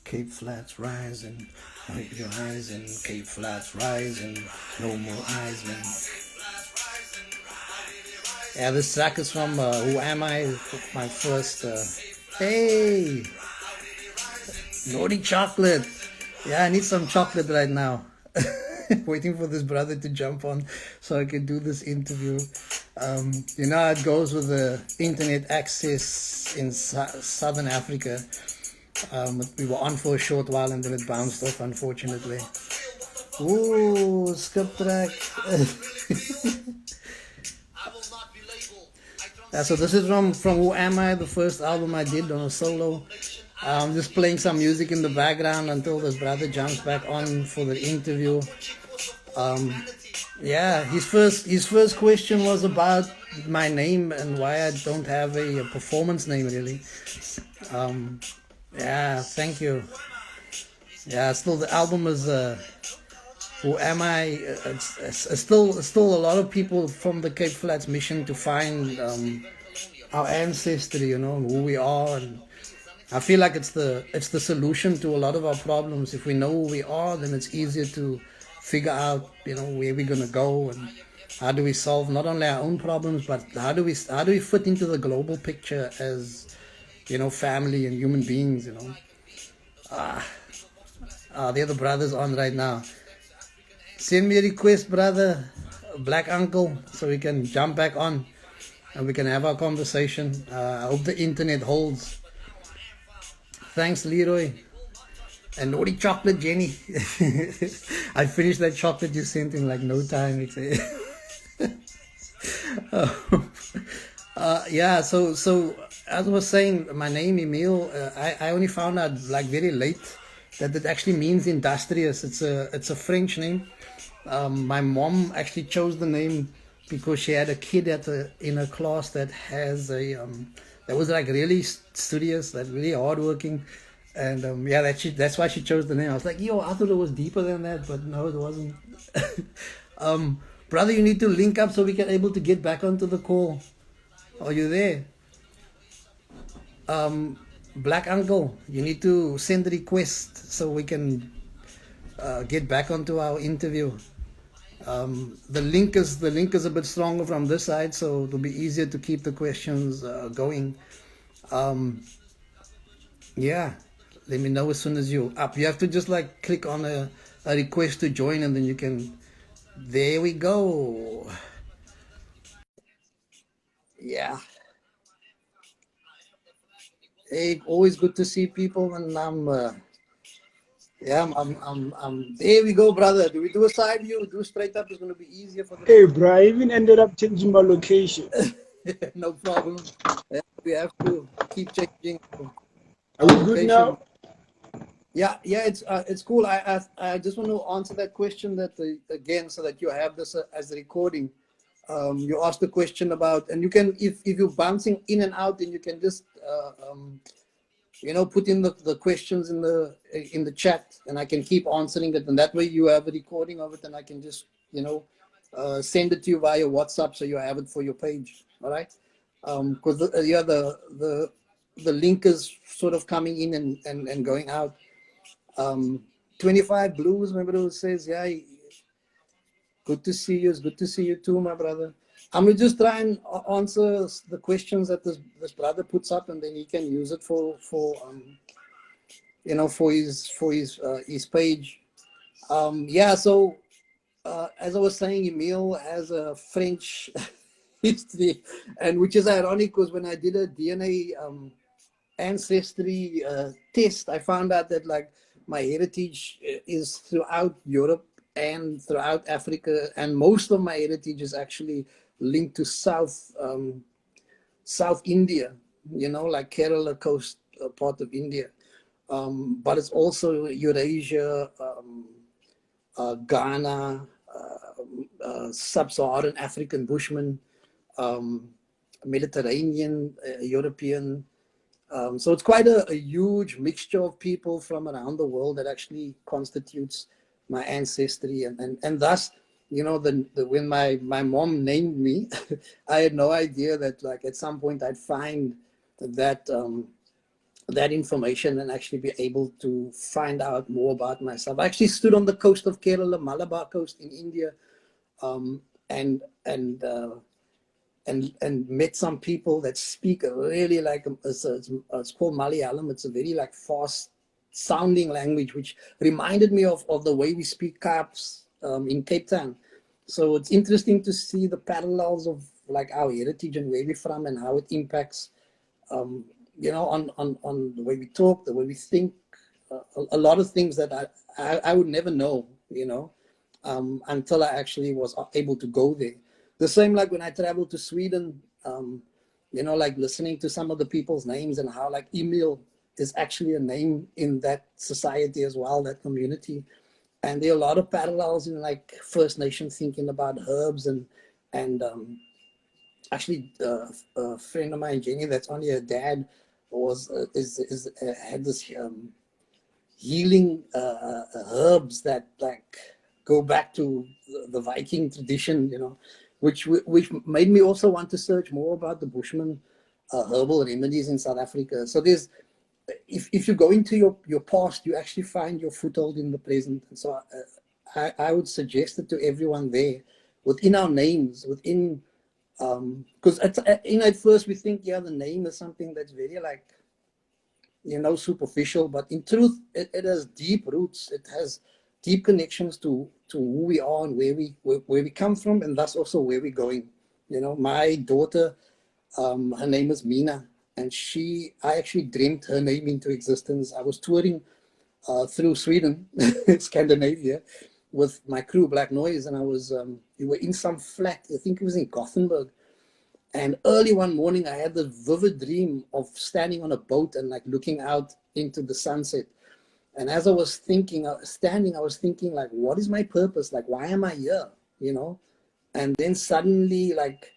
Cape Flats rising, wipe your eyes and Cape Flats rising, no more eyes, man. Yeah, this track is from Who Am I? My first. Hey, naughty chocolate. Yeah, I need some chocolate right now. Waiting for this brother to jump on so I can do this interview. You know how it goes with the internet access in Southern Africa. We were on for a short while and then it bounced off, unfortunately. Ooh, skip track. So this is from Who Am I, the first album I did on a solo. I'm just playing some music in the background until this brother jumps back on for the interview. Um, yeah, his first question was about my name and why I don't have a performance name really. Um, yeah, thank you. Yeah, still the album is Who Am I? It's still a lot of people from the Cape Flats mission to find our ancestry, who we are, and I feel like it's the solution to a lot of our problems. If we know who we are, then it's easier to figure out, where we're gonna go and how do we solve not only our own problems, but how do we fit into the global picture as family and human beings. They're the brothers on right now. Send me a request, brother, Black Uncle, so we can jump back on and we can have our conversation. I hope the internet holds. Thanks, Leroy. And naughty chocolate, Jenny. I finished that chocolate you sent in like no time. Yeah, so as I was saying, my name Emile. I only found out like very late that it actually means industrious. It's a French name. My mom actually chose the name because she had a kid in her class that was like really studious, like really hardworking, and yeah, that's why she chose the name. I was like, yo, I thought it was deeper than that, but no, it wasn't. um, Brother, you need to link up so we can able to get back onto the call. Are you there? Black Uncle, you need to send a request so we can get back onto our interview. The link is a bit stronger from this side, so it'll be easier to keep the questions going. Um, yeah, let me know as soon as you're up. You have to just like click on a request to join, and then you can. There we go. Yeah. Hey, always good to see people, and yeah, there we go, brother. Do we do a side view? Do straight up is going to be easier for the Hey, bro, I even ended up changing my location. no problem. Yeah, we have to keep changing Are our we good location. now? Yeah, it's cool. I just want to answer that question again so that you have this as a recording. You asked the question about, and you can if you're bouncing in and out, then you can just put in the questions in the chat, and I can keep answering it, and that way you have a recording of it, and I can just send it to you via WhatsApp so you have it for your page. All right, because yeah, the link is sort of coming in and going out. 25 Blues, my brother says, yeah, good to see you. It's good to see you too, my brother. I'm gonna just try and answer the questions that this brother puts up, and then he can use it for his page. Yeah. So as I was saying, Emile has a French history, and which is ironic because when I did a DNA ancestry test, I found out that like my heritage is throughout Europe and throughout Africa, and most of my heritage is actually linked to South India. Like Kerala coast part of India, but it's also Eurasia, Ghana, Sub-Saharan African Bushmen, um, Mediterranean, European. So it's quite a huge mixture of people from around the world that actually constitutes my ancestry, and thus, when my mom named me, I had no idea that like at some point I'd find that that information and actually be able to find out more about myself. I actually stood on the coast of Kerala, Malabar coast in India, um, and and uh, and met some people that speak a really like it's called Malayalam. It's a very like fast sounding language, which reminded me of the way we speak Kaaps in Cape Town. So it's interesting to see the parallels of like our heritage and where we're from and how it impacts, um, on the way we talk, the way we think, a lot of things that I would never know, until I actually was able to go there. The same like when I traveled to Sweden, like listening to some of the people's names and how like Emile is actually a name in that society as well, that community. And there are a lot of parallels in like First Nation thinking about herbs and actually a friend of mine, Jenny, that's only her dad was had this healing herbs that like go back to the Viking tradition, which made me also want to search more about the Bushman herbal remedies in South Africa. So there's, if you go into your past, you actually find your foothold in the present. And so I would suggest it to everyone there, within our names, within, because at first we think, yeah, the name is something that's very like, superficial, but in truth, it has deep roots. It has deep connections to who we are and where we come from, and thus also where we're going. My daughter, her name is Mina, and I actually dreamt her name into existence. I was touring through Sweden, Scandinavia, with my crew, Black Noise, and we were in some flat. I think it was in Gothenburg. And early one morning, I had this vivid dream of standing on a boat and like looking out into the sunset. And as I was thinking, standing, I was thinking like, what is my purpose? Like, why am I here? And then suddenly, like,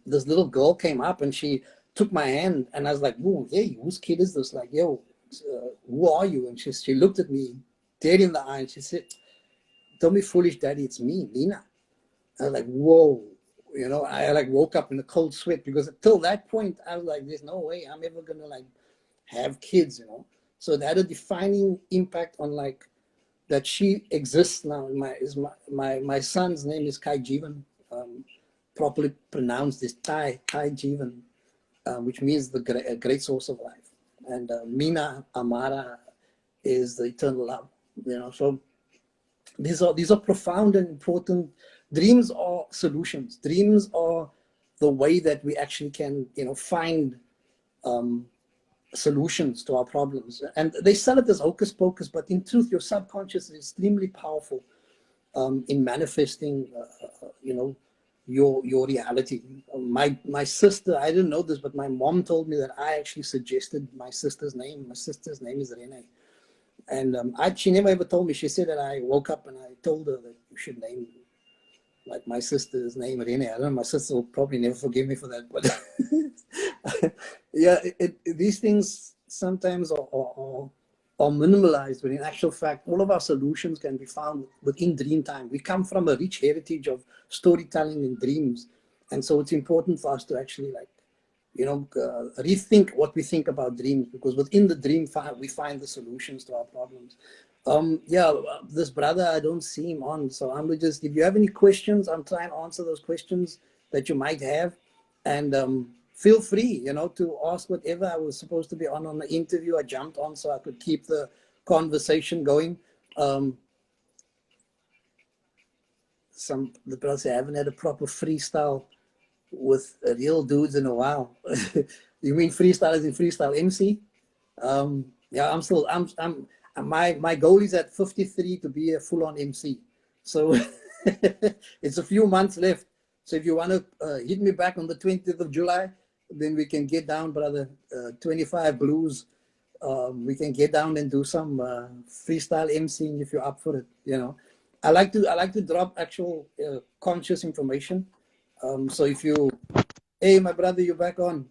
this little girl came up and she took my hand, and I was like, "Whoa, hey, whose kid is this? Like, yo, who are you?" And she looked at me dead in the eye and she said, "Don't be foolish, Daddy. It's me, Nina." I was like, "Whoa." I like woke up in a cold sweat, because until that point, I was like, there's no way I'm ever gonna like have kids. So that had a defining impact on like that she exists now. My son's name is Kai Jivan, properly pronounced is Kai Jivan, which means the great source of life. And Mina Amara is the eternal love. So these are profound and important. Dreams are solutions. Dreams are the way that we actually can find solutions to our problems. And they sell it as hocus pocus, but in truth, your subconscious is extremely powerful in manifesting your reality. My sister, I didn't know this, but my mom told me that I actually suggested my sister's name. My sister's name is Rene. And she never ever told me. She said that I woke up and I told her that you should name like my sister's name Rene. I don't know. My sister will probably never forgive me for that. But yeah, these things sometimes are minimalized, but in actual fact, all of our solutions can be found within dream time. We come from a rich heritage of storytelling and dreams. And so it's important for us to actually like rethink what we think about dreams, because within the dream we find the solutions to our problems. This brother, I don't see him on, so I'm gonna just, if you have any questions, I'm trying to answer those questions that you might have, and feel free, to ask whatever. I was supposed to be on the interview. I jumped on so I could keep the conversation going. The brother said, I haven't had a proper freestyle with real dudes in a while. You mean freestyle as in freestyle MC? Yeah, my goal is at 53 to be a full-on MC. So it's a few months left. So if you want to hit me back on the 20th of July, then we can get down, brother. 25 blues. We can get down and do some freestyle MCing if you're up for it. I like to drop actual conscious information. So if you, hey, my brother, you're back on.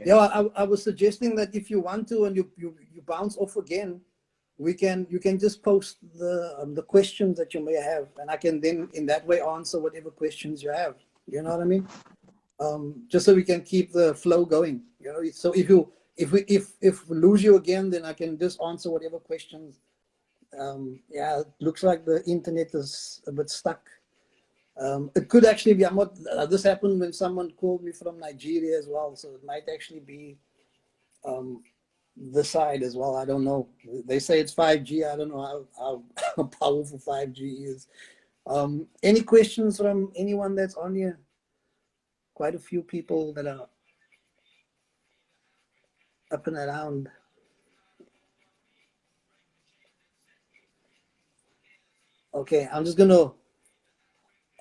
Yeah, I was suggesting that if you want to and you bounce off again, you can just post the questions that you may have, and I can then in that way answer whatever questions you have. You know what I mean? just so we can keep the flow going. You know, so if we lose you again, then I can just answer whatever questions. Yeah, it looks like the internet is a bit stuck. It could actually be. I'm not. This happened when someone called me from Nigeria as well, so it might actually be the side as well. I don't know. They say it's 5G. I don't know how powerful 5G is. Any questions from anyone that's on here? Quite a few people that are up and around. Okay, I'm just gonna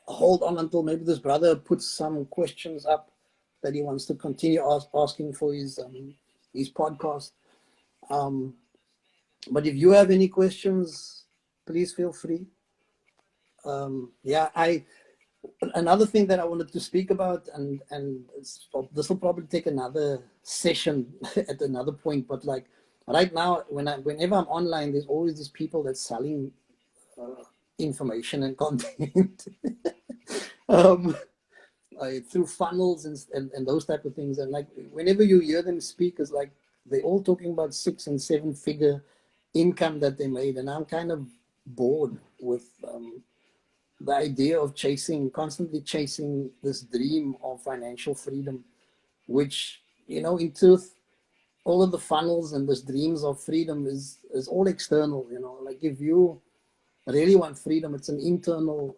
hold on until maybe this brother puts some questions up that he wants to continue asking for his podcast. Um, but if you have any questions, please feel free. Yeah, another thing that I wanted to speak about, and this will probably take another session at another point. But like right now, whenever I'm online, there's always these people that's selling information and content. um, through funnels and those type of things. And like whenever you hear them speak, it's like they're all talking about 6 and 7 figure income that they made, and I'm kind of bored with the idea of constantly chasing this dream of financial freedom, which, you know, in truth, all of the funnels and this dreams of freedom is all external. You know, like if you really want freedom, it's an internal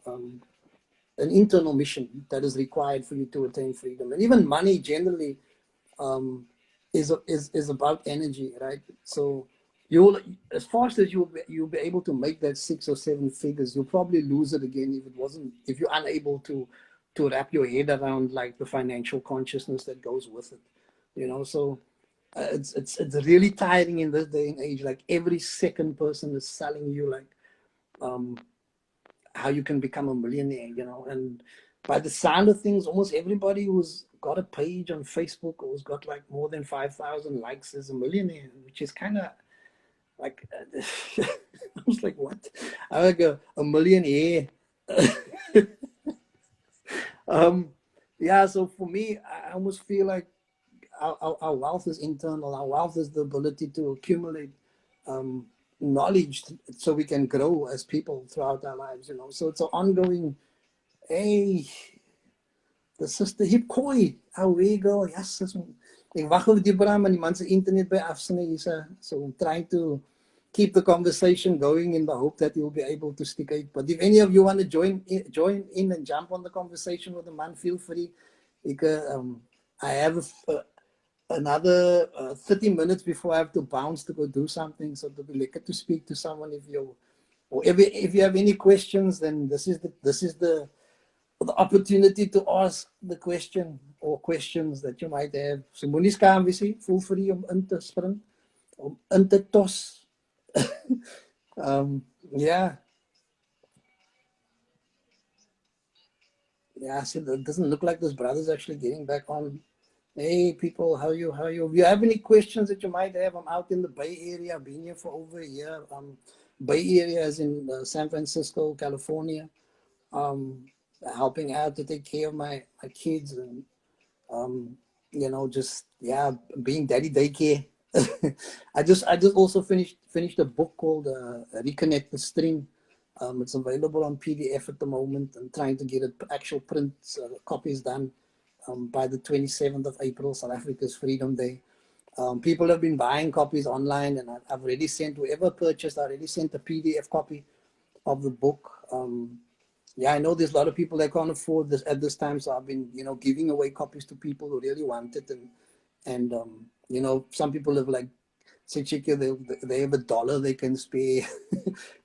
mission that is required for you to attain freedom. And even money generally um, is about energy, right? So you'll, as fast as you'll be able to make that 6 or 7 figures, you'll probably lose it again if you're unable to wrap your head around like the financial consciousness that goes with it, you know. So it's really tiring in this day and age. Like every second person is selling you like um, how you can become a millionaire, you know. And by the sound of things, almost everybody who's got a page on Facebook or who's got like more than 5,000 likes is a millionaire, which is kind of like, I was like, what? I'm like a millionaire. um, yeah, so for me, I almost feel like our wealth is internal. Our wealth is the ability to accumulate um, knowledge so we can grow as people throughout our lives, you know. So it's an ongoing. Hey, the sister hip Khoi. How we go? Yes, sis. Ek wag op die bram en die man se internet by afsny is. So I'm trying to keep the conversation going in the hope that you'll be able to stick it. But if any of you want to join in and jump on the conversation with the man, feel free. I have another 30 minutes before I have to bounce to go do something. So to be like to speak to someone if you have any questions, then this is the opportunity to ask the question or questions that you might have. So moenie skaam wees nie, feel free om in te spring, om in te tos. Yeah, yeah. So it doesn't look like this brother's actually getting back on. Hey people, how are you? How are you? If you have any questions that you might have, I'm out in the Bay Area. I've been here for over a year. Bay Area is in San Francisco, California. Um, helping out to take care of my kids and um, you know, just yeah, being daddy daycare. I just also finished a book called Reconnect the String. It's available on PDF at the moment. I'm trying to get it actual print copies done by the 27th of April, South Africa's Freedom Day. People have been buying copies online, and I've already sent whoever purchased. I already sent a PDF copy of the book. Yeah, I know there's a lot of people that can't afford this at this time, so I've been, you know, giving away copies to people who really want it, and you know, some people have like said, "Chicky, they have $1 they can spare."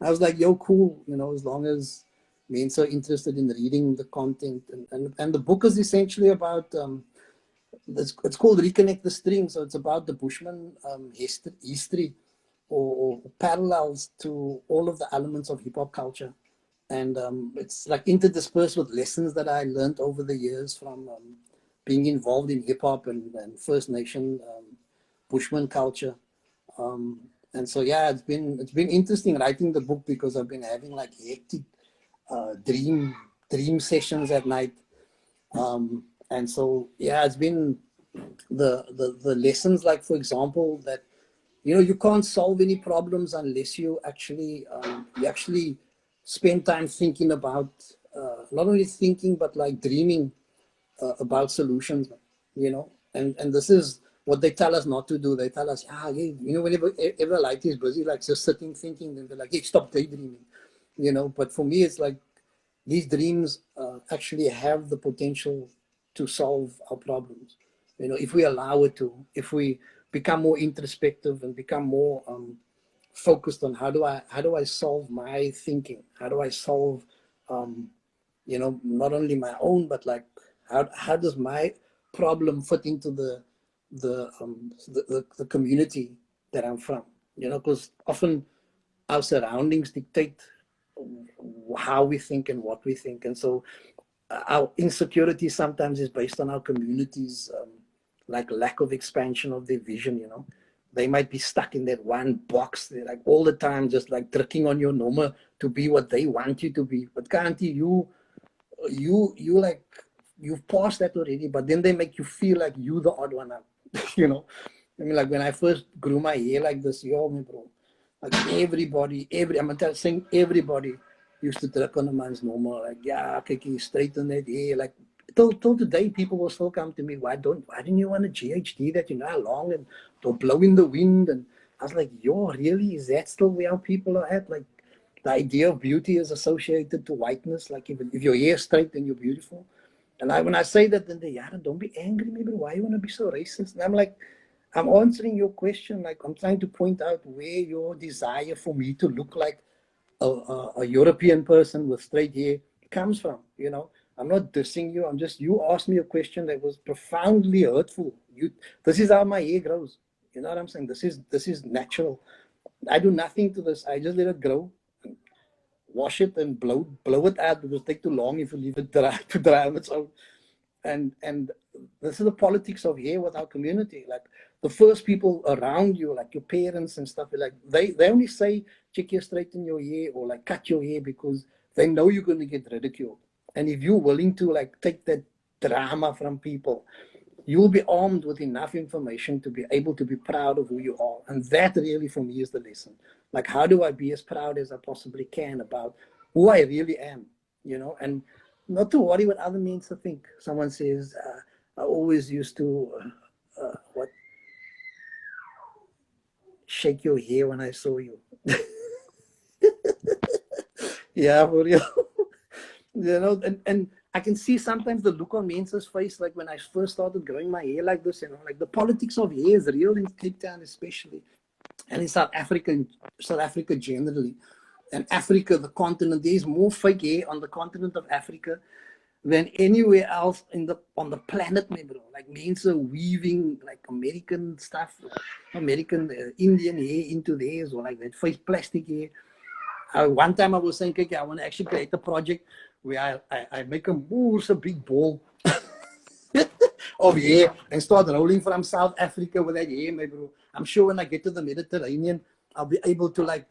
I was like, "Yo, cool," you know, as long as being so interested in reading the content, and the book is essentially about it's called Reconnect the String, so it's about the Bushman history or parallels to all of the elements of hip hop culture. And it's like interdispersed with lessons that I learned over the years from being involved in hip hop and First Nation Bushman culture. And so yeah, it's been interesting writing the book because I've been having like hectic dream sessions at night. And so, yeah, it's been the lessons, like, for example, that, you can't solve any problems unless you actually spend time thinking about, not only thinking, but like dreaming about solutions, and this is what they tell us not to do. They tell us, whenever ever life is busy, like just sitting thinking, then they're like, hey, stop daydreaming, but for me, it's like these dreams actually have the potential to solve our problems, if we allow it to, if we become more introspective and become more focused on how do I solve my thinking, how do I solve um, not only my own, but like how does my problem fit into the community that I'm from? Because often our surroundings dictate how we think and what we think, and so our insecurity sometimes is based on our communities, like lack of expansion of their vision. They might be stuck in that one box. They're like all the time, just like tricking on your normal to be what they want you to be. But can't you like you've passed that already, but then they make you feel like you the odd one out. you know I mean, like when I first grew my hair like this, me bro, like saying everybody used to drag on a man's normal, like, yeah, kiki, straighten that hair, like till today people will still come to me, why didn't you want a GHD that how long and to blow in the wind? And I was like, yo, really, is that still where people are at? Like, the idea of beauty is associated to whiteness. Like, if your hair is straight, then you're beautiful. And when I say that, then they, yeah, don't be angry, maybe. Why you want to be so racist? And I'm like, I'm answering your question. Like, I'm trying to point out where your desire for me to look like a European person with straight hair comes from. I'm not dissing you. You asked me a question that was profoundly hurtful. This is how my hair grows. You know what I'm saying? This is natural. I do nothing to this. I just let it grow, wash it, and blow it out, because it take too long if you leave it dry to dry on its own. And this is the politics of here with our community. Like, the first people around you, like your parents and stuff, like they only say check your straighten your hair or like cut your hair because they know you're going to get ridiculed. And if you're willing to like take that drama from people, you will be armed with enough information to be able to be proud of who you are. And that really, for me, is the lesson. Like, how do I be as proud as I possibly can about who I really am, and not to worry what other means to think. Someone says, I always used to, shake your hair when I saw you. Yeah, for real. And I can see sometimes the look on Mensa's face, like when I first started growing my hair like this, like the politics of hair is real in Cape Town, especially, and in South Africa generally. And Africa, the continent, there's more fake hair on the continent of Africa than anywhere else on the planet, my bro. Like, Mensa weaving like American stuff, American Indian hair into theirs, or like that fake plastic hair. One time I was saying, okay, I want to actually create a project where I make a moose, a big ball of hair and start rolling from South Africa with that hair, my bro. I'm sure when I get to the Mediterranean, I'll be able to like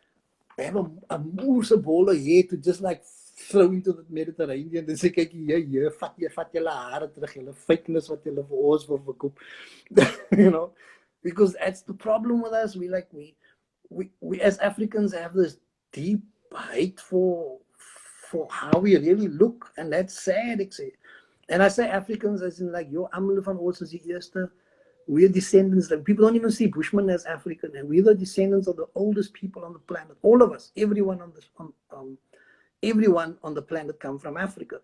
have a moose, a ball of hair to just like throw into the Mediterranean. Then say, kijk hier, vat julle hare terug, julle fakeness wat julle vir ons wil verkoop. you know, because that's the problem with us. We as Africans have this deep hate for how we really look, and that's sad. And I say Africans as in like, yo, almal van ons is die eerste. We're descendants. Like, people don't even see Bushmen as African, and we're the descendants of the oldest people on the planet. All of us, everyone everyone on the planet come from Africa.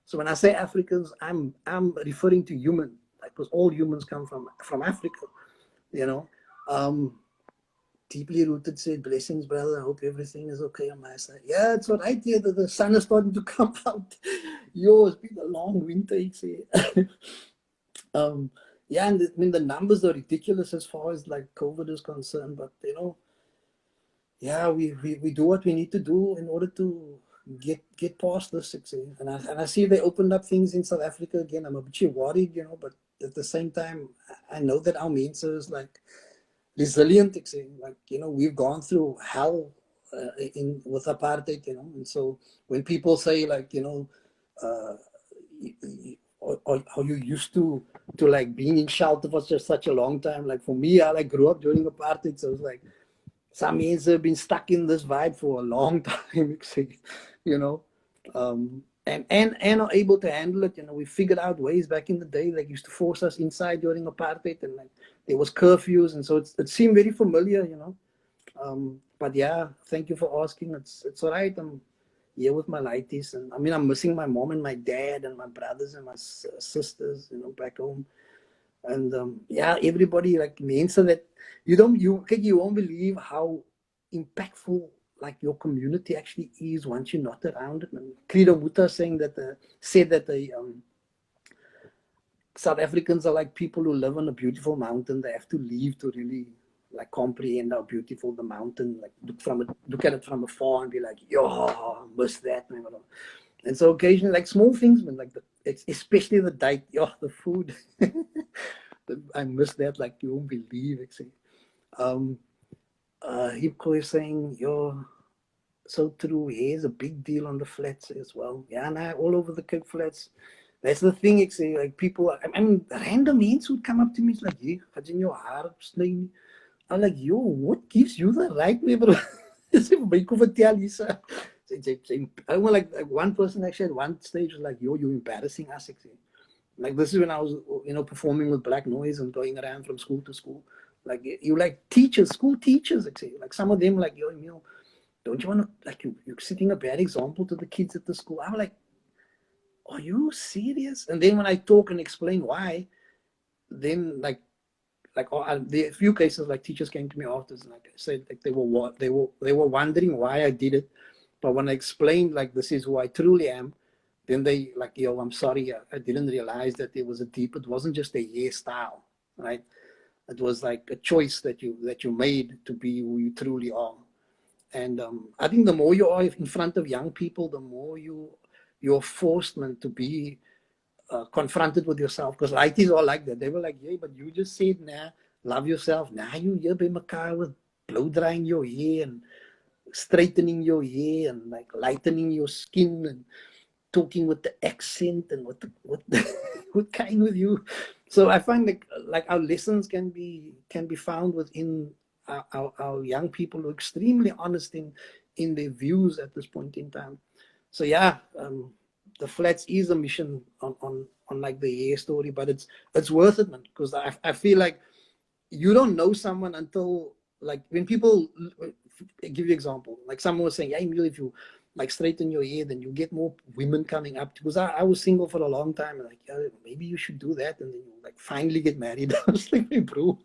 So when I say Africans, I'm referring to human, like, because all humans come from Africa. You know, deeply rooted said, blessings, brother. I hope everything is okay on my side. Yeah, it's all right here. The sun is starting to come out. Yo, it's been a long winter, you see. Yeah, and I mean, the numbers are ridiculous as far as like COVID is concerned, but yeah, we do what we need to do in order to get past this. And I see they opened up things in South Africa again. I'm a bit worried, but at the same time, I know that our Mensa is like resilient. Like, we've gone through hell with apartheid, and so when people say like, uh, or how you used to like being in shelter for just such a long time. Like for me, I like grew up during apartheid, so it's like some years have been stuck in this vibe for a long time, you know, and are able to handle it. You know, we figured out ways back in the day, like used to force us inside during apartheid, and like there was curfews, and so it seemed very familiar, you know. But yeah, thank you for asking. It's all right. I'm here with my lighties, and I mean, I'm missing my mom and my dad and my brothers and my sisters, you know, back home. And yeah, everybody like means that you won't believe how impactful like your community actually is once you're not around it. And Credo Muta said that the South Africans are like people who live on a beautiful mountain. They have to leave to really like comprehend how beautiful the mountain. Like look at it from afar and be like, yo, I miss that. Man. And so occasionally, like small things, man, like especially the diet, yo, the food. I miss that like you won't believe. Actually, Khoi is saying, yo, so true. Here's a big deal on the flats as well. Yeah, and all over the Cape Flats. That's the thing, like people, I mean, random hints would come up to me. It's like, hey, what's in your heart? I'm like, yo, what gives you the right way, bro? I want like one person actually at one stage was like, yo, you're embarrassing us. Like this is when I was, you know, performing with Black Noise and going around from school to school. Like you like teachers, school teachers, like some of them like, yo, Emile, don't you want to, like you're setting a bad example to the kids at the school. I'm like, are you serious? And then when I talk and explain why, then like there are a few cases like teachers came to me afterwards and like I said like they were wondering why I did it, but when I explained like this is who I truly am, then they like, yo, I'm sorry, I didn't realize that there was a deep. It wasn't just a hairstyle, right? It was like a choice that you made to be who you truly are. And I think the more you are in front of young people, the more you're forced, man, to be confronted with yourself. Because lighties are like that. They were like, yeah, but you just said, nah, love yourself. Now you here by mekaar with blow drying your hair and straightening your hair and like lightening your skin and talking with the accent and what kind with you. So I find like our lessons can be found within our young people who are extremely honest in their views at this point in time. So yeah, the flats is a mission on like the hair story, but it's worth it, man, because I feel like you don't know someone until like when people give you example, like someone was saying, yeah, Emile, if you like straighten your hair, then you get more women coming up. Because I was single for a long time, and like, yeah, maybe you should do that, and then you like finally get married. I was like, hey, bro,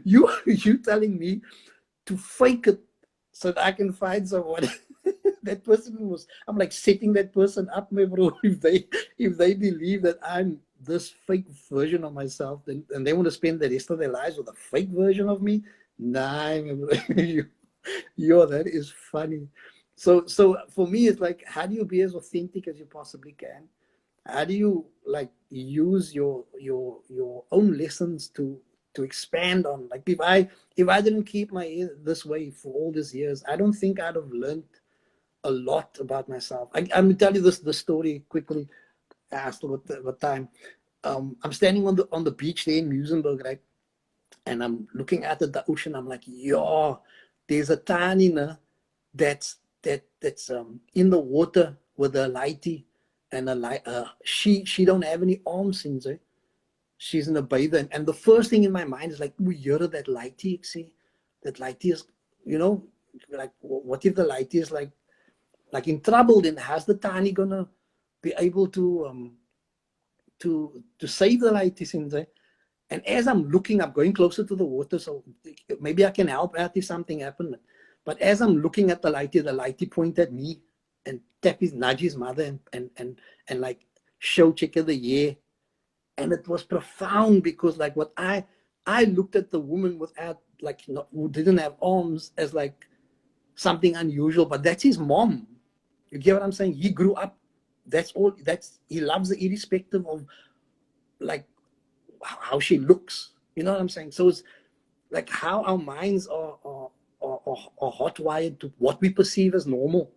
you telling me to fake it so that I can find someone. That person was, I'm like setting that person up, my bro. If they believe that I'm this fake version of myself, then and they want to spend the rest of their lives with a fake version of me. Nah, my bro. Yo, that is funny. So for me, it's like, how do you be as authentic as you possibly can? How do you like use your own lessons to expand on? Like if I didn't keep my ear this way for all these years, I don't think I'd have learned a lot about myself. I'm gonna tell you the story quickly. I asked what time. I'm standing on the beach there in Musenberg, right? And I'm looking at the ocean. I'm like, yo, there's a tanina that's in the water with a lighty and a light. She don't have any arms in there. She's in a bather, and the first thing in my mind is like, we hear that lighty. See, that lighty is, you know, like what if the lighty is like in trouble? Then how's the tiny gonna be able to save the lighties in there? And as I'm looking, I'm going closer to the water, so maybe I can help out if something happened. But as I'm looking at the lighty point at me and nudge his mother and like show check the year. And it was profound because like what I looked at the woman without like who didn't have arms as like something unusual, but that's his mom. You get what I'm saying? He grew up. That's all. He loves her irrespective of like how she looks. You know what I'm saying? So it's like how our minds are hotwired to what we perceive as normal.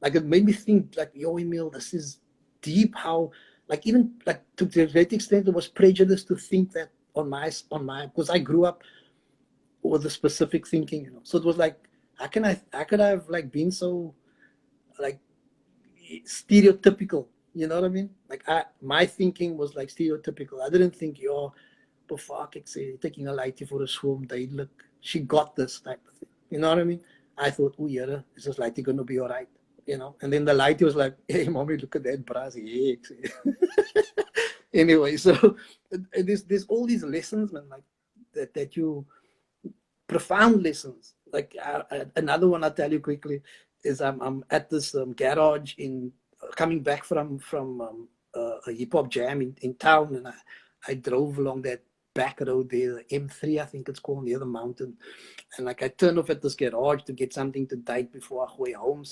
Like it made me think like, yo, Emile, this is deep how like even like to the great extent, it was prejudice to think that because I grew up with a specific thinking, you know. So it was like, how could I have like been so like stereotypical? You know what I mean? Like my thinking was like stereotypical. I didn't think you're fuck it, say taking a lady for a swim. They look, she got this type of thing. You know what I mean? I thought, oh yeah, is this lady gonna be all right? You know, and then the lady was like, hey, mommy, look at that bras. Yeah. Anyway, so there's all these lessons, man, like that you profound lessons. Like another one I'll tell you quickly is I'm at this garage in coming back from a hip hop jam in town, and I drove along that back road there, the M3 I think it's called, near the mountain, and like I turned off at this garage to get something to take before I go home,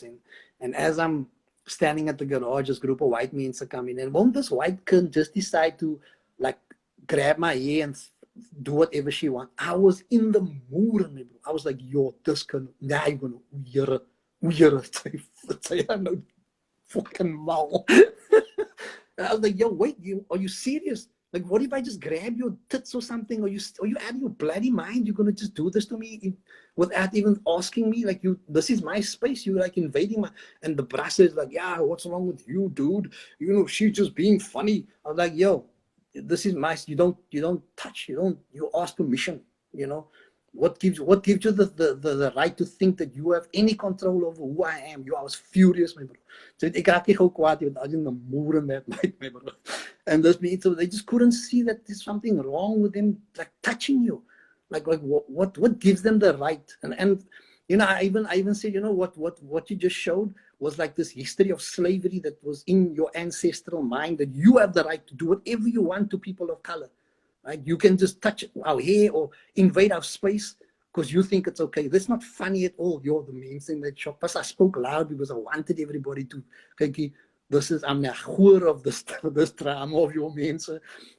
and as I'm standing at the garage, this group of white men are coming, and won't this white kid just decide to like grab my hair and do whatever she wants. I was in the mood, bro. I was like, yo, this kan, nah, you're gonna oeier, say, I know, fucking mal. And I was like, yo, wait, are you serious? Like, what if I just grab your tits or something? Are you out of your bloody mind? You're gonna just do this to me without even asking me? Like, this is my space. You're like invading my. And the brass is like, yeah, what's wrong with you, dude? You know, she's just being funny. I was like, yo, this is my. You don't touch. You ask permission. You know, what gives you the right to think that you have any control over who I am? I was furious, my bro. So ek raak nie gou kwaad want as in the moer met my bro. And those people, they just couldn't see that there's something wrong with them like touching you. Like what gives them the right? And you know, I even said, you know, what you just showed was like this history of slavery that was in your ancestral mind, that you have the right to do whatever you want to people of color. Right? You can just touch our hair or invade our space because you think it's okay. That's not funny at all. You're the main thing that shocked us. I spoke loud because I wanted everybody to, okay, I'm the whore of this drama of your mense.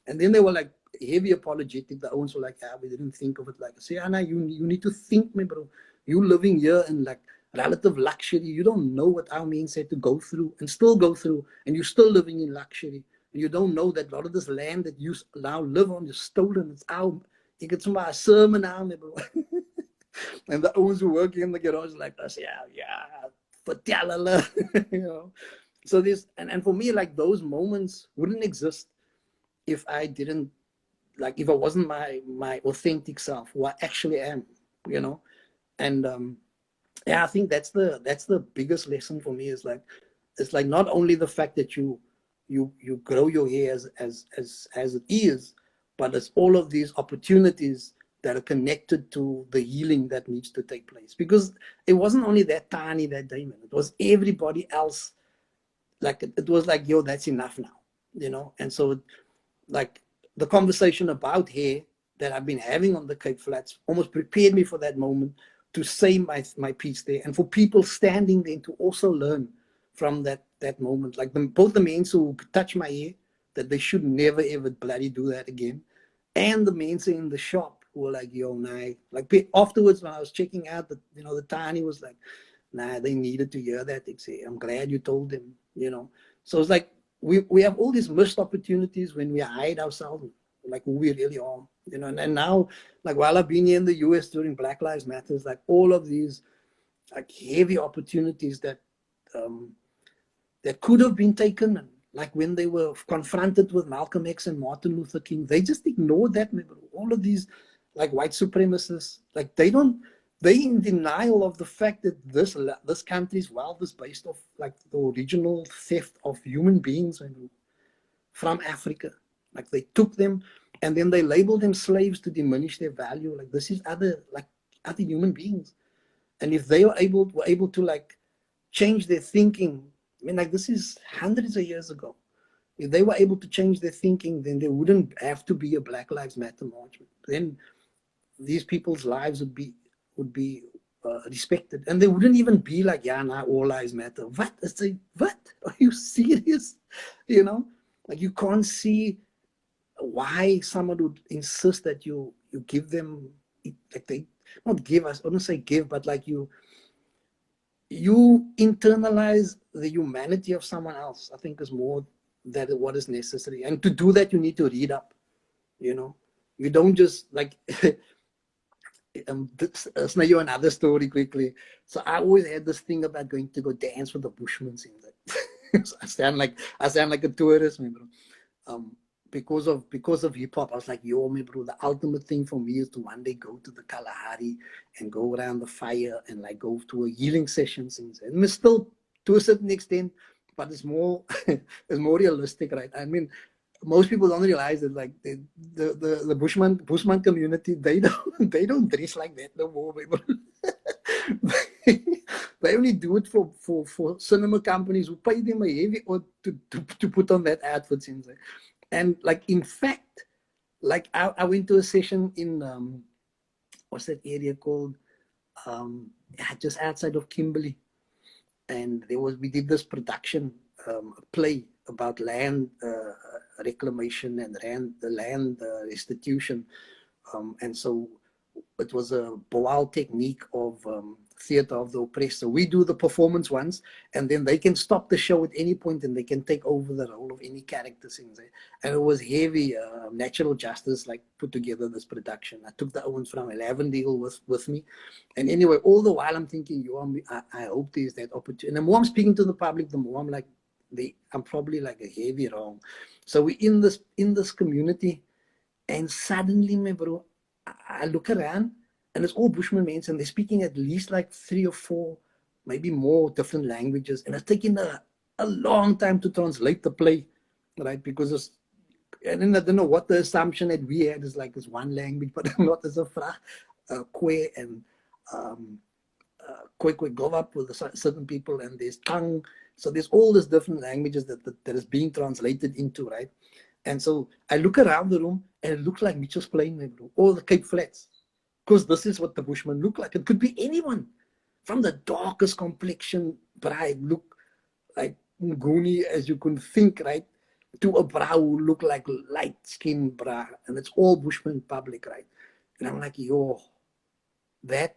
And then they were like heavy apologetic. The owners were like, yeah, we didn't think of it like. I say, Anna, you need to think, me, bro. You living here in like relative luxury. You don't know what our men had to go through and still go through, and you're still living in luxury. You don't know that a lot of this land that you now live on is stolen. It's our. You get some sermon now, bro. And the ones who working in the garage like us, yeah, vertel, you know. So this and for me, like those moments wouldn't exist if I didn't if I wasn't my authentic self, who I actually am, you know. And yeah, I think that's the biggest lesson for me is like it's like not only the fact that you grow your hair as it is, but it's all of these opportunities that are connected to the healing that needs to take place. Because it wasn't only that tiny that day, man. It was everybody else. Like it was like, yo, that's enough now, you know. And so like the conversation about hair that I've been having on the Cape Flats almost prepared me for that moment to say my piece there, and for people standing there to also learn from that moment. Like both the men who touch my hair, that they should never ever bloody do that again, and the men in the shop who were like, yo, nah. Like afterwards when I was checking out, the tiny was like, nah, they needed to hear that. They say, I'm glad you told them, you know. So it's like we have all these missed opportunities when we hide ourselves, like who we really are, you know. And now, like while I've been here in the US during Black Lives Matters, like all of these like heavy opportunities um, that could have been taken, and like when they were confronted with Malcolm X and Martin Luther King, they just ignored that. All of these like white supremacists, like they in denial of the fact that this country's wealth is based off like the original theft of human beings from Africa. Like they took them and then they labeled them slaves to diminish their value. Like this is other human beings. And if they were able to like change their thinking, I mean, like this is hundreds of years ago. If they were able to change their thinking, then there wouldn't have to be a Black Lives Matter march. Then these people's lives would be respected, and they wouldn't even be like, yeah, now all lives matter. What? It's like, what? Are you serious? You know, like you can't see why someone would insist that you give them, like they not give us, I don't say give, but like you internalize the humanity of someone else. I think is more that is what is necessary. And to do that, you need to read up, you know. You don't just like now you another story quickly. So I always had this thing about going to go dance with the Bushmen. Seems like so I sound like a tourist, man, bro. Um, because of hip hop, I was like, yo, man, bro, the ultimate thing for me is to one day go to the Kalahari and go around the fire and like go to a healing session. And it's still to a certain extent, but it's more it's more realistic, right? I mean, most people don't realize that like the Bushman community, they don't dress like that no more, people. They only do it for cinema companies who pay them a heavy or to put on that outfit, seems like. And like in fact, like I went to a session in what's that area called? Just outside of Kimberley, and we did this production, play about land reclamation and land restitution, and so it was a Boal technique of theater of the oppressed. So we do the performance once, and then they can stop the show at any point, and they can take over the role of any character sings. And it was heavy. Natural Justice like put together this production. I took the Owens from Lavendale with me, and anyway, all the while I'm thinking, I hope there's that opportunity. And the more I'm speaking to the public, the more I'm like, I'm probably like a heavy wrong. So we in this community, and suddenly, my bro, I look around and it's all Bushman men, and they're speaking at least like 3 or 4, maybe more different languages. And it's taking a long time to translate the play, right? Because and then I don't know what the assumption that we had is like, it's one language, but not as a vraag. Khoi and Khoi go up with certain people, and there's tongue. So there's all these different languages that is being translated into, right? And so I look around the room and it looks like Mitchell's playing, all the Cape Flats. Because this is what the Bushmen look like. It could be anyone from the darkest complexion bride, look like Nguni as you can think, right? To a bra who look like light skinned bra. And it's all Bushman public, right? And I'm like, yo, that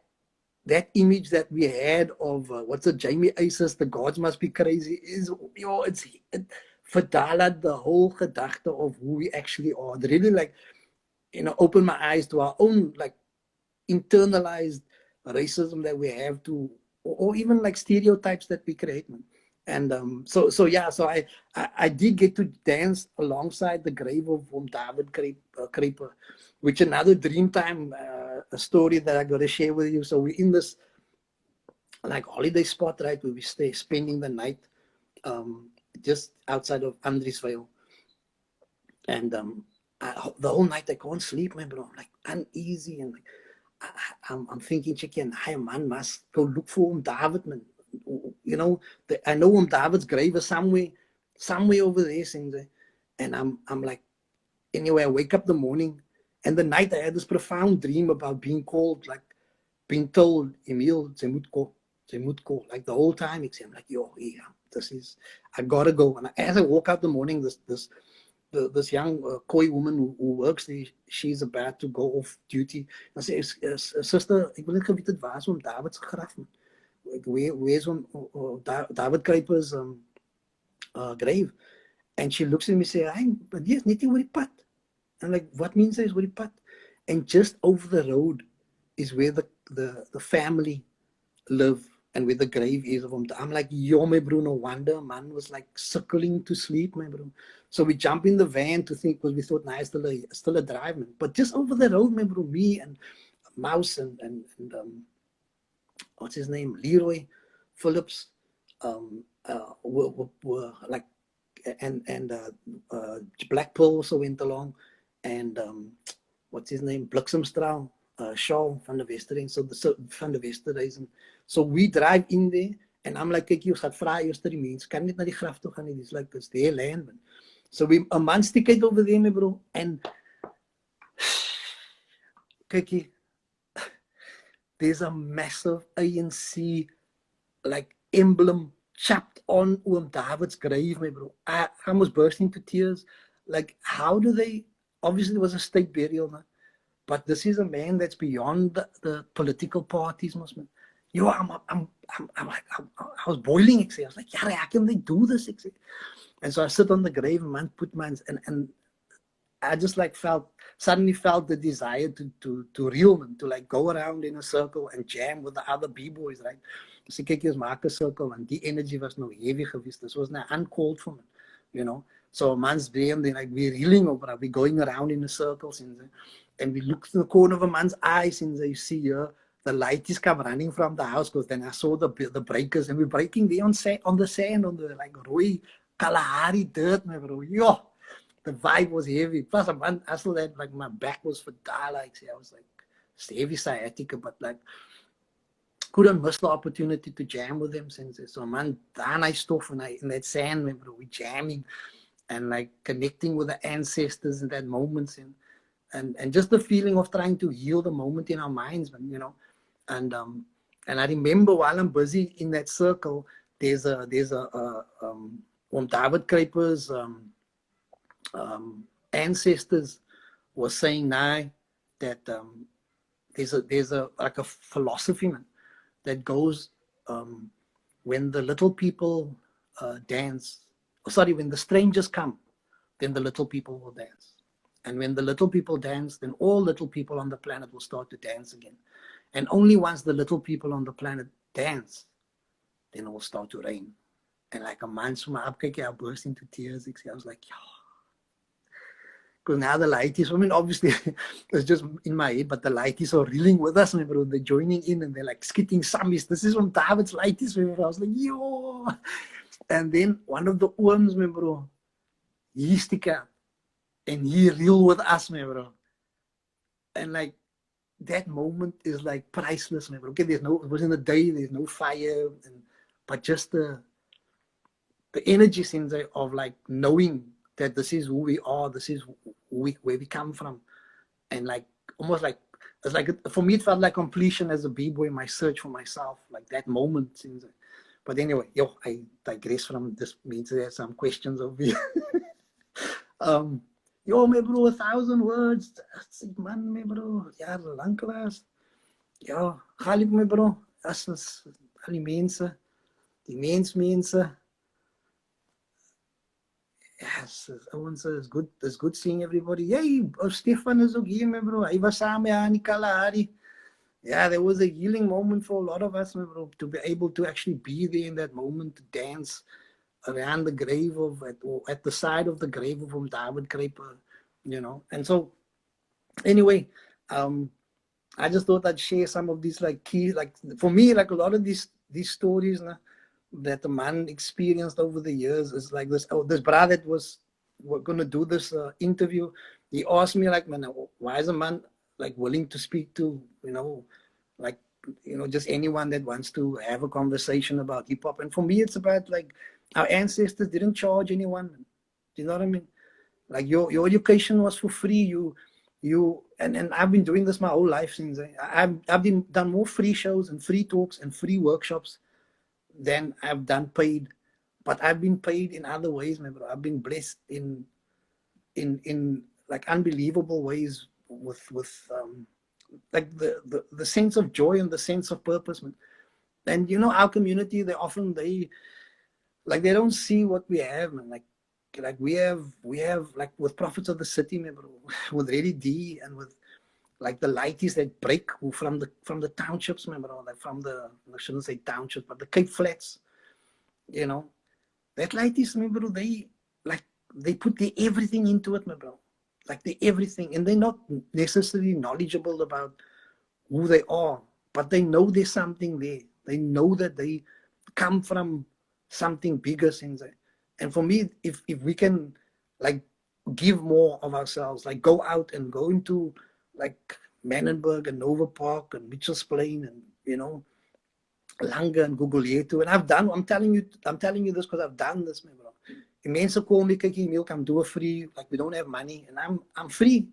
image that we had of what's it, Jamie Isis, the gods must be crazy, is it verdalat the whole gedachte of who we actually are. It really like, open my eyes to our own like internalized racism that we have to, or even like stereotypes that we create, man. And so I did get to dance alongside the grave of David Kruiper, which another Dreamtime a story that I got to share with you. So we're in this like holiday spot, right, where we stay spending the night just outside of Andriesville. And the whole night I can't sleep, man, bro. I'm like uneasy, and like I'm thinking, chicken, hi man, must go look for David, man. I know David's grave is somewhere over there, and I'm like, anyway, I wake up the morning, and the night I had this profound dream about being called, like being told, Emile, ze moet go, like the whole time. I'm like, yo, yeah, I gotta go. And as I woke up the morning, this young Khoi woman who works there, she's about to go off duty. I say, sister, ek wil net geweet het waar is om David se graf, man. Where's David Kruiper's grave? And she looks at me and says, but yes, net oor die pad. I'm like, what means there's oor die pad? And just over the road is where the family live, and where the grave is of him. I'm like, yo, my bro, no wonder man was like circling to sleep, my bro. So we jump in the van to think, because we thought, nah, still a drive, man. But just over the road, my bro, me and Mouse and what's his name, Leroy Phillips, were like, and Black Pearl also went along, and what's his name, Bliksemstraal, Shaw van der Westering, van der Westering. So we drive in there, and I'm like, kyk, jy gaan vra eers die mense, kan net na die graf toe gaan nie, it's like, it's their land, man. So we a man's ticket over there, my bro, and kyk, there's a massive ANC like emblem chapped on Oom David's grave, my bro. I almost burst into tears. Like, how do they, obviously it was a state burial, man. But this is a man that's beyond the political parties, man. yo, I'm like, I was boiling. I was like, yeah, how can they do this? And so I sit on the grave and man put mine, and I just like suddenly felt the desire to reel them, to like go around in a circle and jam with the other b-boys, right? Dus ek kyk, maak 'n circle and die energy was nou heavy geweest. This was now uncalled for, you know. So a man's brain, then like we're reeling over, we're going around in a circle, and we look to the corner of a man's eyes, and you see here the light is come running from the house, because then I saw the breakers, and we're breaking there on the sand, on the like Roy Kalahari dirt, my bro. Yo, the vibe was heavy. Plus, I still had like my back was for like I was like it's heavy sciatica, but like couldn't miss the opportunity to jam with them since so man, I stuff and in that sand, remember we jamming and like connecting with the ancestors in that moment, and just the feeling of trying to heal the moment in our minds, man, you know. And I remember while I'm busy in that circle, there's a David Kruiper's ancestors was saying now that there's a like a philosophy, man, that goes when the little people dance, when the strangers come, then the little people will dance. And when the little people dance, then all little people on the planet will start to dance again. And only once the little people on the planet dance, then it will start to rain. And like a man from my upkijk, I burst into tears. I was like, yeah. Because now the lighties, I mean, obviously, it's just in my head, but the lighties are reeling with us, my bro. They're joining in and they're like skitting sammies. This is from David's lighties, my bro. I was like, yo. And then one of the ooms, my bro, he stick out and he reel with us, my bro. And like, that moment is like priceless, my bro. Okay, it was in the day, there's no fire, but just the energy sense of like knowing that this is who we are, this is where we come from, and like almost like it's like for me it felt like completion as a b-boy in my search for myself, like that moment. But anyway, I digress from this. Means there's some questions over here. My bro, 1,000 words. Man, my bro, ja, lang klaar. Ja, Galip, my bro. As al die mense, die mense. Yes, it's good. It's good seeing everybody. Hey, Stefan is okay, my bro. Hy was saam met aan die Kalahari. Yeah, there was a healing moment for a lot of us, my bro, to be able to actually be there in that moment, to dance around the grave or at the side of the grave of David Kruiper, you know. And so, anyway, I just thought I'd share some of these like key, like for me, like a lot of these stories that the man experienced over the years is like this. This brother that was going to do this interview, he asked me like, man, why is a man like willing to speak to, like, just anyone that wants to have a conversation about hip hop? And for me, it's about like our ancestors didn't charge anyone. Do you know what I mean? Like your education was for free. And I've been doing this my whole life since I've done more free shows and free talks and free workshops than I've done paid. But I've been paid in other ways, man, bro. I've been blessed in like unbelievable ways with like the sense of joy and the sense of purpose, man. And our community, they don't see what we have, man. Like we have like with Prophets of the City, man, bro, with Ready D and with like the lighties that break from the townships, man, bro, like from the, I shouldn't say townships, but the Cape Flats, that lighties, man, bro, they put their everything into it, man, bro. Like they everything, and they're not necessarily knowledgeable about who they are, but they know there's something there. They know that they come from something bigger, and for me, if we can like give more of ourselves, like go out and go into like Manenberg and Nova Park and Mitchell's Plain and Langa and Guguletu, and I'm telling you this because I've done this, man, bro. Mense call me, kyk, Emile, come do a free, like we don't have money, and I'm free.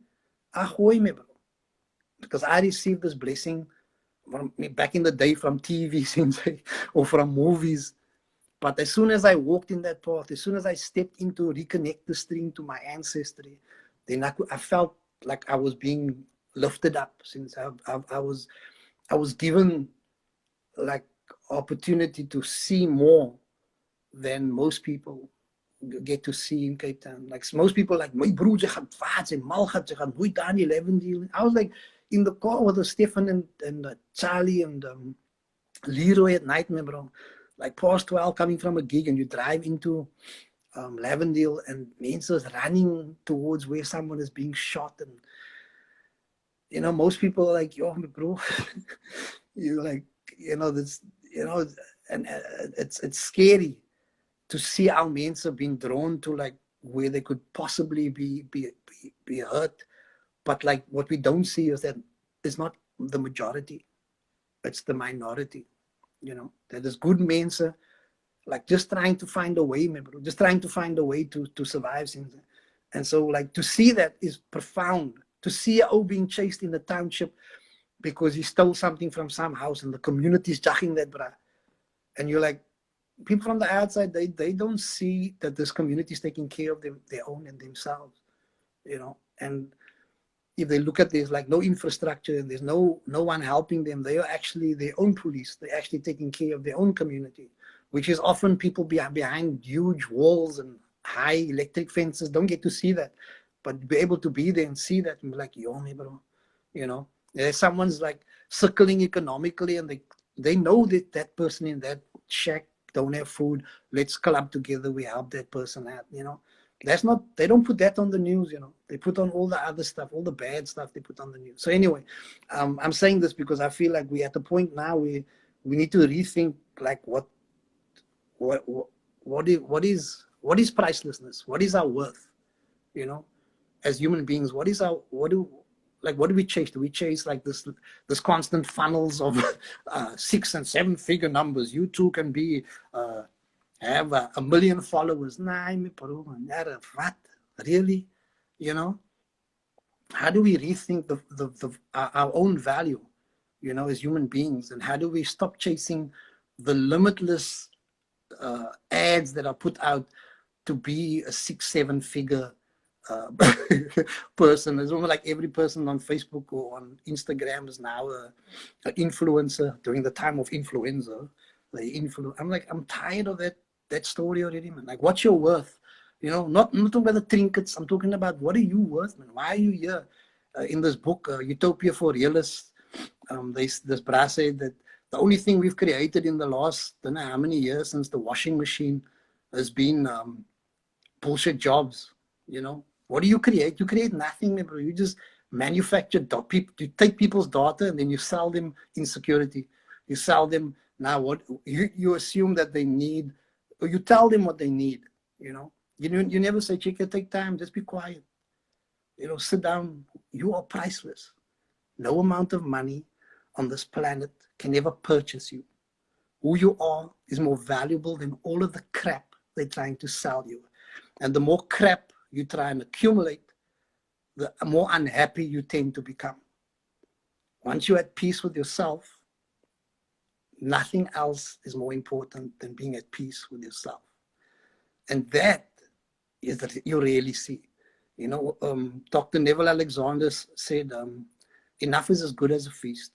Khoi, me, bro, because I received this blessing from me back in the day from TV or from movies. But as soon as I walked in that path, as soon as I stepped into reconnect the string to my ancestry, then I felt like I was being lifted up. Since I was given like opportunity to see more than most people get to see in Cape Town. Like most people, like my broer gaan vaart en mal gaan, ze gaan nooit daar in die 11 deal. I was like in the car with Stefan and Charlie and Leroy at night, bro. Like past 12 coming from a gig, and you drive into Lavendale, and mensen is running towards where someone is being shot, and most people are like, yo, bro, you like, this, and it's scary to see how mense are being drawn to like where they could possibly be hurt. But like what we don't see is that it's not the majority, it's the minority. That is good mense, like just trying to find a way, just trying to find a way to survive things. And so like to see that is profound. To see O being chased in the township because he stole something from some house and the community is judging that, bruh. And you're like, people from the outside, they don't see that this community is taking care of their own and themselves, and if they look at this, like no infrastructure and there's no one helping them, they are actually their own police. They're actually taking care of their own community, which is often people behind huge walls and high electric fences don't get to see that, but be able to be there and see that and be like, yo, me, bro, there's someone's like circling economically, and they know that that person in that shack don't have food. Let's club together, we help that person out. That's not, they don't put that on the news. They put on all the other stuff, all the bad stuff they put on the news. So anyway, I'm saying this because I feel like we're at the point now where we need to rethink like what is pricelessness, what is our worth, as human beings. What do we chase? Do we chase like this constant funnels of 6 and 7 figure numbers? You too can be have a million followers. Nah, what? Really? How do we rethink our own value, as human beings? And how do we stop chasing the limitless ads that are put out to be a 6-7 figure person? It's almost like every person on Facebook or on Instagram is now an influencer during the time of influenza. I'm like, I'm tired of that story already, man. Like, what's your worth? Not talking about the trinkets. I'm talking about what are you worth, man? Why are you here? In this book, Utopia for Realists, this brass said that the only thing we've created in the last, I don't know how many years since the washing machine has been bullshit jobs. What do you create? You create nothing, bro. You just manufacture people. You take people's data and then you sell them insecurity. You sell them now what you assume that they need, or you tell them what they need. You never say, "Chica, take time. Just be quiet. Sit down. You are priceless. No amount of money on this planet can ever purchase you. Who you are is more valuable than all of the crap they're trying to sell you. And the more crap you try and accumulate, the more unhappy you tend to become. Once you're at peace with yourself, nothing else is more important than being at peace with yourself." And that is that you really see. Dr. Neville Alexander said, enough is as good as a feast.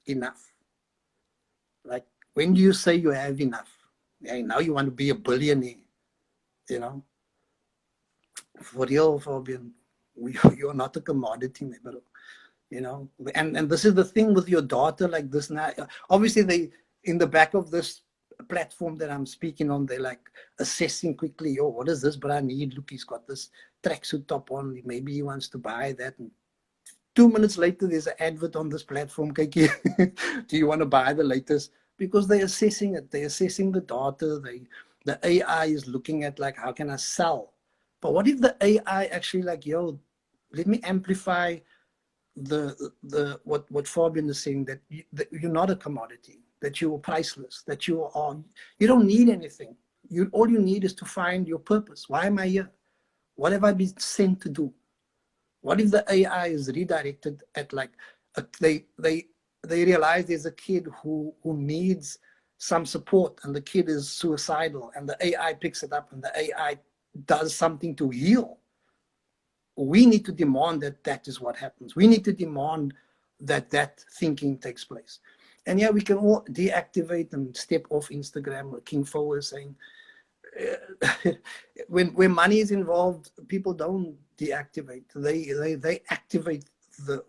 Enough. Like, when do you say you have enough? Yeah, now you want to be a billionaire, For real, Fabian, you're not a commodity, bro. And this is the thing with your daughter like this now. Obviously, they, in the back of this platform that I'm speaking on, they're like assessing quickly, oh, what does this brand need? Look, he's got this tracksuit top on. Maybe he wants to buy that. And 2 minutes later, there's an advert on this platform. Do you want to buy the latest? Because they're assessing it. They're assessing the data. The AI is looking at like, how can I sell? But what if the AI actually like, yo, let me amplify what Fabian is saying, that you're not a commodity, that you are priceless, that you don't need anything. All you need is to find your purpose. Why am I here? What have I been sent to do? What if the AI is redirected at like they realize there's a kid who needs some support, and the kid is suicidal, and the AI picks it up and the AI does something to heal? We need to demand that is what happens. We need to demand that thinking takes place. And yeah, we can all deactivate and step off Instagram. King Fo was saying, when money is involved, people don't deactivate. They activate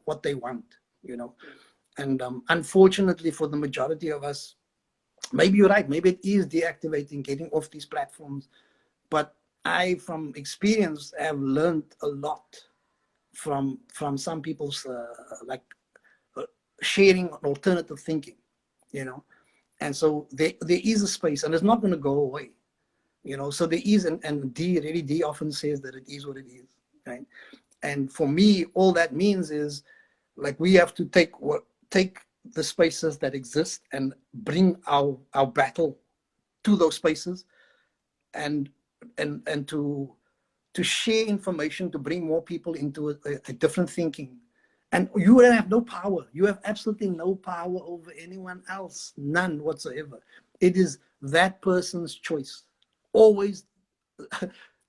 what they want, you know. And unfortunately, for the majority of us, maybe you're right. Maybe it is deactivating, getting off these platforms. But I, from experience, have learned a lot from some people's sharing alternative thinking, you know. And so there is a space, and it's not going to go away, you know. So there is, and D often says that it is what it is, right? And for me, all that means is, like, we have to take the spaces that exist and bring our battle to those spaces, and to share information, to bring more people into a different thinking. And you have no power. You have absolutely no power over anyone else, none whatsoever. It is that person's choice. Always,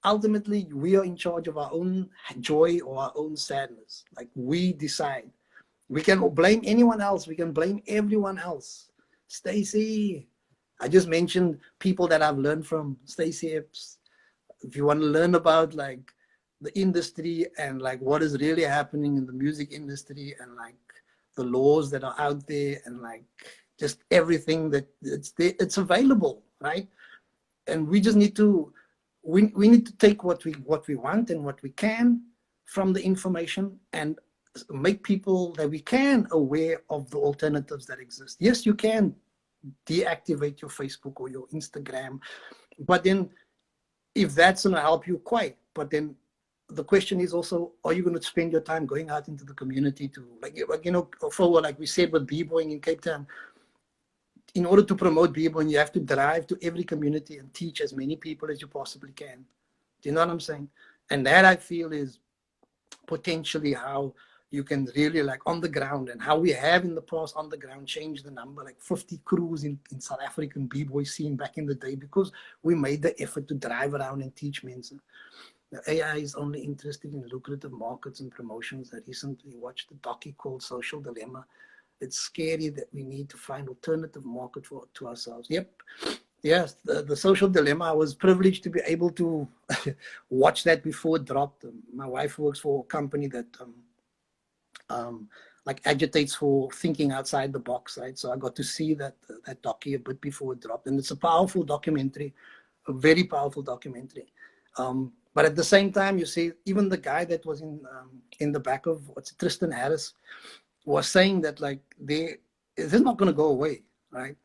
ultimately, we are in charge of our own joy or our own sadness. Like, we decide. We can blame anyone else. We can blame everyone else. Stacy, I just mentioned people that I've learned from. Stacy Epps. If you want to learn about like the industry and like what is really happening in the music industry, and like the laws that are out there, and like just everything that it's there, it's available, right? And we just need to we need to take what we want and what we can from the information, and make people that we can aware of the alternatives that exist. Yes, you can deactivate your Facebook or your Instagram, but then if that's going to help you, quite. But then the question is also, are you going to spend your time going out into the community to, like you know, for like we said with b-boying in Cape Town, in order to promote b-boying, you have to drive to every community and teach as many people as you possibly can. Do you know what I'm saying? And that, I feel, is potentially how you can really, like, on the ground, and how we have in the past on the ground change the number, like 50 crews in South African b-boy scene back in the day, because we made the effort to drive around and teach mensen. The AI is only interested in lucrative markets and promotions. I recently watched a docu called Social Dilemma. It's scary that we need to find alternative market to ourselves. Yep. Yes, the Social Dilemma, I was privileged to be able to watch that before it dropped. My wife works for a company that like agitates for thinking outside the box, right? So I got to see that docu a bit before it dropped, and it's a powerful documentary, a very powerful documentary. But at the same time, you see, even the guy that was in the back of Tristan Harris was saying that, like, this is not going to go away, right?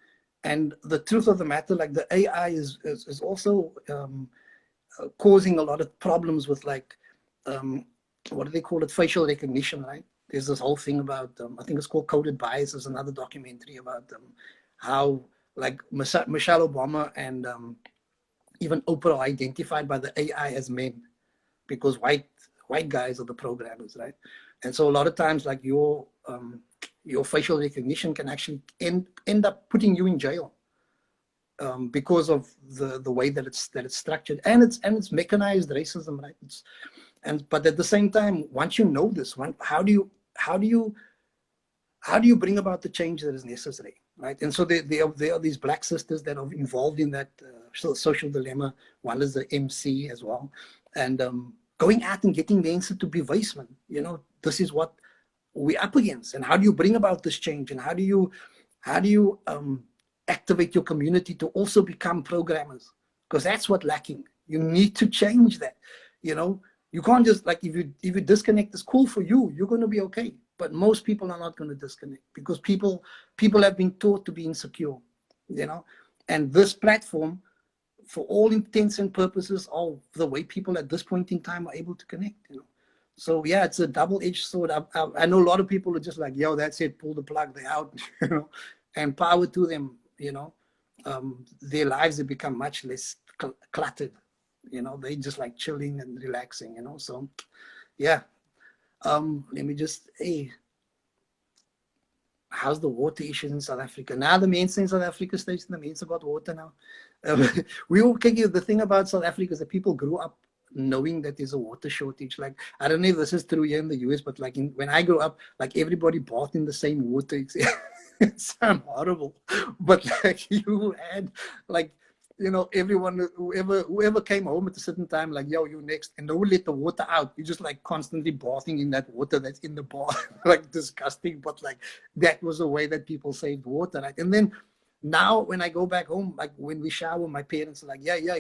And the truth of the matter, like, the AI is also causing a lot of problems with, like, what do they call it? Facial recognition, right? There's this whole thing about, I think it's called Coded Bias. There's another documentary about how, like, Michelle Obama and even Oprah are identified by the AI as men, because white guys are the programmers, right? And so a lot of times, like, your facial recognition can actually end up putting you in jail, because of the way that it's structured, and it's mechanized racism, right? But at the same time, once you know this, how do you bring about the change that is necessary, right? And so there are these black sisters that are involved in that social dilemma. One is the MC as well, and going out and getting the answer to be Weisman. You know, this is what we're up against, and how do you bring about this change, and how do you activate your community to also become programmers? Because that's what's lacking. You need to change that. You know, you can't just, like, if you disconnect, it's cool for you. You're going to be okay. But most people are not going to disconnect, because people have been taught to be insecure, you know. And this platform, for all intents and purposes, of the way people at this point in time are able to connect, you know. So yeah, it's a double-edged sword. I know a lot of people are just like, yo, that's it, pull the plug, they're out, you know, and power to them, you know. Their lives have become much less cluttered, you know. They just like chilling and relaxing, you know. So yeah, let me just, hey, how's the water issues in South Africa? Now the main thing in South Africa stays, the main about water now. We all, the thing about South Africa is that people grew up knowing that there's a water shortage. Like, I don't know if this is true here in the US, but like when I grew up, like everybody bathed in the same water. It sounds horrible, but like you had like, you know, everyone, whoever came home at a certain time, like, yo, you next, and they would let the water out. You're just like constantly bathing in that water that's in the bar. Like disgusting, but like that was a way that people saved water, right? And then now when I go back home, like when we shower, my parents are like, yeah,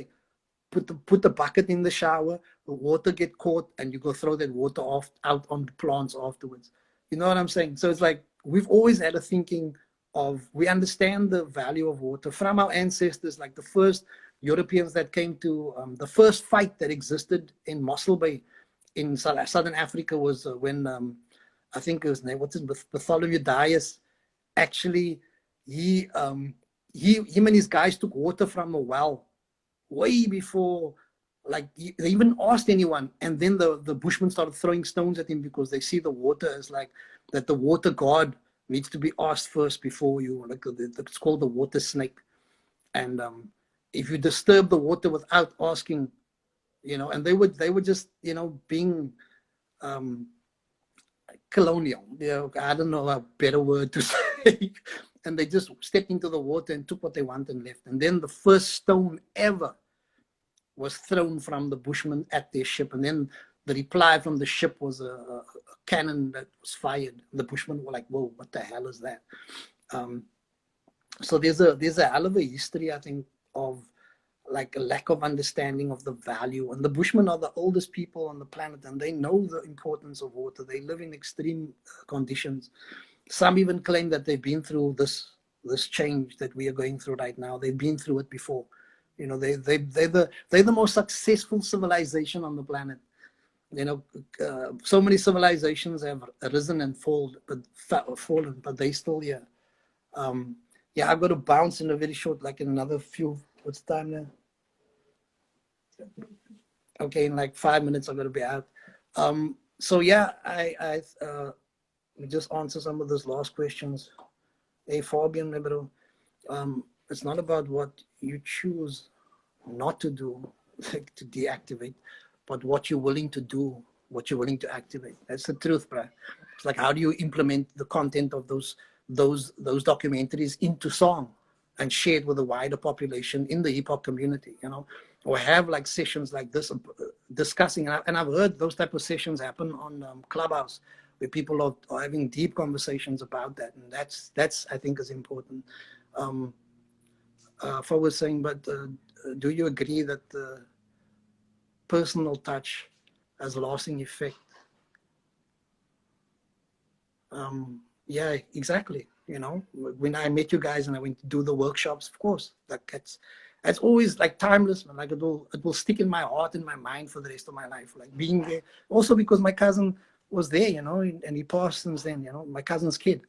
put the bucket in the shower, the water get caught, and you go throw that water off out on the plants afterwards. You know what I'm saying? So it's like we've always had a thinking of, we understand the value of water from our ancestors. Like the first Europeans that came to the first fight that existed in Mossel Bay in southern Africa was when I think it was Bartholomew Dias. Actually, him and his guys took water from a well way before, like, they even asked anyone. And then the Bushmen started throwing stones at him because they see the water as like that. The water god needs to be asked first before you. Like, it's called the water snake. And if you disturb the water without asking, you know, and they would just, you know, being colonial, you know, I don't know a better word to say. And they just stepped into the water and took what they wanted and left. And then the first stone ever was thrown from the Bushmen at their ship. And then the reply from the ship was a cannon that was fired. The Bushmen were like, whoa, what the hell is that? So there's a hell of a history, I think, of like a lack of understanding of the value. And the Bushmen are the oldest people on the planet, and they know the importance of water. They live in extreme conditions. Some even claim that they've been through this change that we are going through right now. They've been through it before. You know, they're the most successful civilization on the planet. You know, so many civilizations have arisen and fallen, but they still here. Yeah, I've got to bounce in a very short, like in another few. What's the time now? Okay, in like 5 minutes, I've got to be out. So yeah, I just answer some of those last questions. Hey, Fabian, it's not about what you choose not to do, like to deactivate, but what you're willing to do, what you're willing to activate. That's the truth, bro. It's like, how do you implement the content of those documentaries into song and share it with a wider population in the hip hop community, you know, or have like sessions like this discussing. And I've heard those type of sessions happen on Clubhouse, where people are having deep conversations about that, and that's I think is important. For was saying, but do you agree that the personal touch has lasting effect? Yeah, exactly. You know, when I met you guys and I went to do the workshops, of course, like it's always like timeless, man. Like it will stick in my heart and my mind for the rest of my life. Like being there, also because my cousin was there, you know, and he passed since then. You know, my cousin's kid,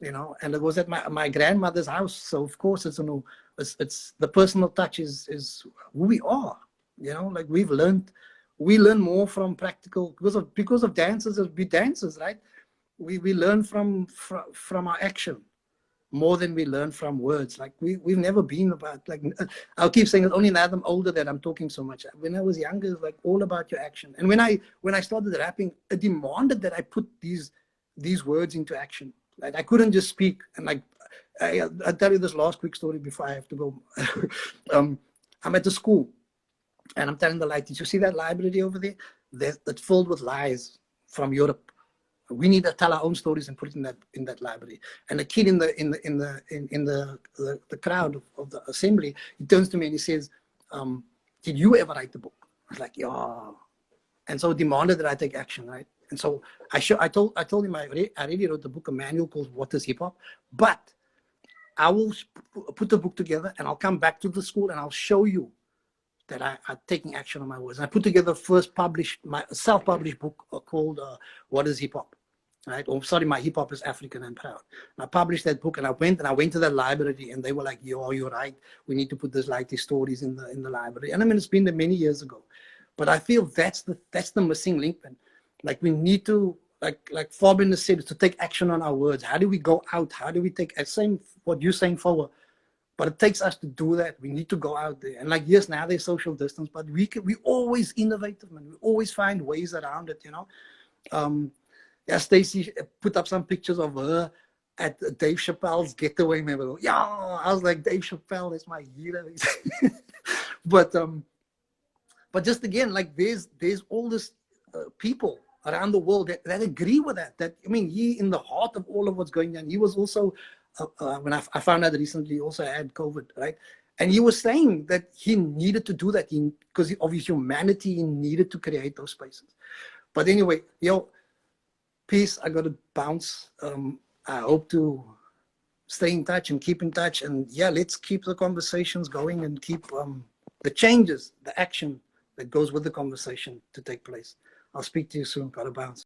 you know, and it was at my grandmother's house. So of course, it's, you know, it's the personal touch is who we are. You know, like we learn more from practical because of dancers. We dancers, right? We learn from our action more than we learn from words. Like we've never been about, like, I'll keep saying it, only now that I'm older that I'm talking so much. When I was younger, it was like all about your action. And when I started rapping, it demanded that I put these words into action. Like I couldn't just speak. And like I'll tell you this last quick story before I have to go. I'm at the school and I'm telling the light, did you see that library over there? That's filled with lies from Europe. We need to tell our own stories and put it in that library. And the kid in the crowd of the assembly, he turns to me and he says, "Did you ever write the book?" I was like, "Yeah." And so demanded that I take action, right? And so I told him I already wrote the book, a manual called "What Is Hip Hop," but I will put the book together and I'll come back to the school and I'll show you that I'm taking action on my words. And I put together my self-published book called "What Is Hip Hop," right? Or sorry, my hip hop is African and proud. And I published that book, and I went to the library, and they were like, "Yo, you're right. We need to put these stories in the library." And I mean, it's been there many years ago, but I feel that's the missing link. And like we need to, like Fabian has said, to take action on our words. How do we go out? How do we take same what you're saying forward? But it takes us to do that. We need to go out there. And like, yes, now there's social distance, but we always innovative, man. We always find ways around it, you know. Yeah, Stacey put up some pictures of her at Dave Chappelle's getaway. Remember? Yeah, I was like, Dave Chappelle is my hero. but just again, like there's all this people around the world that agree with that. That, I mean, he in the heart of all of what's going on, he was also when I found out recently, he also had COVID, right? And he was saying that he needed to do that because of his humanity. He needed to create those spaces. But anyway, yo, peace. I got to bounce. I hope to stay in touch and keep in touch. And yeah, let's keep the conversations going and keep the changes, the action that goes with the conversation to take place. I'll speak to you soon. Got to bounce.